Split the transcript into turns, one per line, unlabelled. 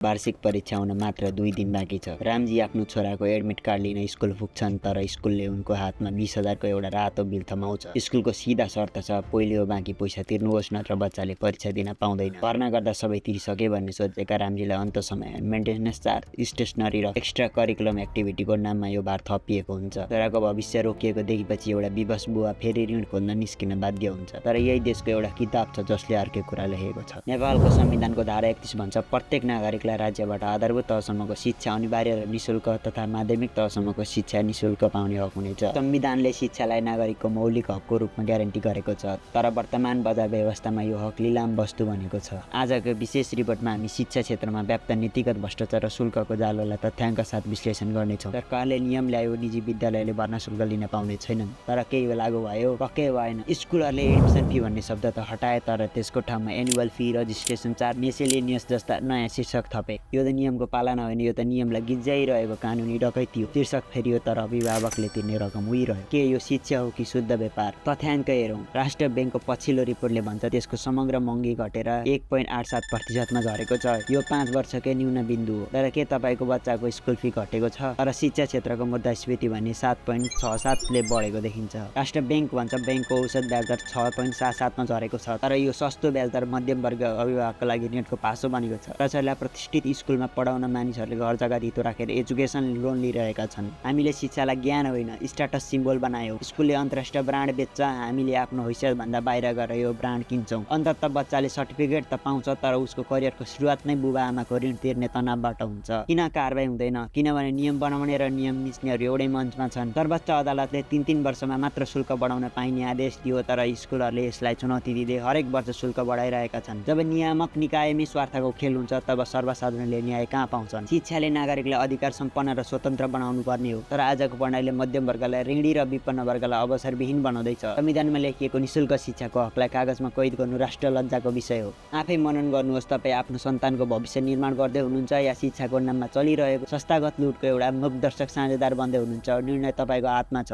वार्षिक परीक्षा हुन मात्र 2 दिन बाँकी छ। रामजी आफ्नो छोराको एडमिट कार्ड लिन स्कुल पुग्छन्, तर स्कुलले उनको हातमा 20,000 को एउटा रातो बिल थमाउँछ। स्कुलको सिधा शर्त छ, पहिले हो बाँकी पैसा तिर्नुहोस् नत्र बच्चाले परीक्षा दिन पाउँदैन। भर्ना गर्दा सबै तिरिसके भन्ने सोचेका रामजीलाई अन्त समय मेन्टेनेन्स चार्ज, स्टेसनरी र एक्स्ट्रा करिकुलम एक्टिभिटीको नाममा यो भार थपिएको हुन्छ। छोराको भविष्य रोकिएको देखेपछि एउटा विवश बुवा फेरि ऋण खोल्न निस्किन बाध्य हुन्छ। तर यही देशको एउटा किताब छ जसले अर्कै कुरा लेखेको छ। नेपालको संविधानको धारा 31 भन्छ, प्रत्येक नागरिकलाई राज्यबाट आधारभूत तहसम्मको शिक्षा अनिवार्य र निशुल्क तथा माध्यमिक तहसम्मको शिक्षा निशुल्क पाउने हक हुनेछ। संविधानले शिक्षालाई नागरिकको मौलिक हकको रूपमा ग्यारेन्टी गरेको छ, तर वर्तमान बजार व्यवस्थामा यो हक लिलाम वस्तु बनेको छ। आजको विशेष रिपोर्टमा हामी शिक्षा क्षेत्रमा व्याप्त नीतिगत भ्रष्टाचार र शुल्कको जालोलाई तथ्याङ्क साथ विश्लेषण गर्नेछौँ। सरकारले नियम ल्यायो, निजी विद्यालयले भर्ना शुल्क लिन पाउने छैनन्, तर केही लागू भयो, पक्कै भएन। स्कुलहरूले एडमिसन फी भन्ने शब्द त हटाए, तर त्यसको ठाउँमा एनुअल फी, रजिस्ट्रेसन चार्ज, मेसेलेनियस जस्ता नयाँ शीर्षक थपे। यो त नियमको पालना होइन, यो त नियमलाई गिज्जाइरहेको कानुनी डकैती हो। शीर्षक फेरियो तर अभिभावकले तिर्ने रकम उहिरह्यो। के यो शिक्षा हो कि शुद्ध व्यापार? तथ्याङ्क हेरौँ। राष्ट्र ब्याङ्कको पछिल्लो रिपोर्टले भन्छ त्यसको समग्र महँगी घटेर 1.87% झरेको छ। यो 5 वर्षकै न्यून बिन्दु हो। तर के तपाईँको बच्चाको स्कुल फी घटेको छ? तर शिक्षा क्षेत्रको मुद्रास्फीति भने 7.67 ले बढेको देखिन्छ। राष्ट्र ब्याङ्क भन्छ ब्याङ्कको औसत ब्याज दर 6.77 मा झरेको छ, तर यो सस्तो ब्याज दर मध्यम वर्ग अभिभावकका लागि नेटको पासो बनेको छ। कसैलाई प्रतिष्ठित स्कुलमा पढाउन मानिसहरूले घर जग्गा धितो राखेर एजुकेसन लोन लिइरहेका छन्। हामीले शिक्षालाई ज्ञान होइन स्ट्याटस सिम्बल बनायौँ। स्कुलले अन्तर्राष्ट्रिय ब्रान्ड बेच्छ, हामीले आफ्नो हैसियतभन्दा बाहिर गएर यो ब्रान्ड किन्छौँ। अन्ततः बच्चाले सर्टिफिकेट त पाउँछ, तर उसको करियरको सुरुवात नै बुबा आमाको ऋण तिर्ने तनावबाट हुन्छ। किन कारबाही हुँदैन? किनभने नियम बनाउने र नियम मिच्नेहरू एउटै मञ्चमा छन्। सर्वोच्च अदालतले 3 वर्षमा मात्र शुल्क बढाउन पाइने आदेश दियो, तर स्कुलहरूले यसलाई चुनौती दिँदै हरेक वर्ष शुल्क बढाइरहेका छन्। जब नियामक निकायमै स्वार्थको खेल हुन्छ, तब सर्वसाधारणले न्याय कहाँ पाउँछन्? शिक्षाले नागरिकलाई अधिकार सम्पन्न र स्वतन्त्र बनाउनु पर्ने हो, तर आजको प्रणालीले मध्यम वर्गलाई ऋणी र विपन्न वर्गलाई अवसरविहीन बनाउँदैछ। संविधानमा लेखिएको निशुल्क शिक्षाको हकलाई कागजमा कैद गर्नु राष्ट्र लज्जाको विषय हो। आफै मनन गर्नुहोस्, तपाईँ आफ्नो सन्तानको भविष्य निर्माण गर्दै हुनुहुन्छ या शिक्षाको नाममा चलिरहेको संस्थागत लुटको एउटा मुखदर्शक साझेदार बन्दै हुनुहुन्छ? निर्णय तपाईँको हातमा छ।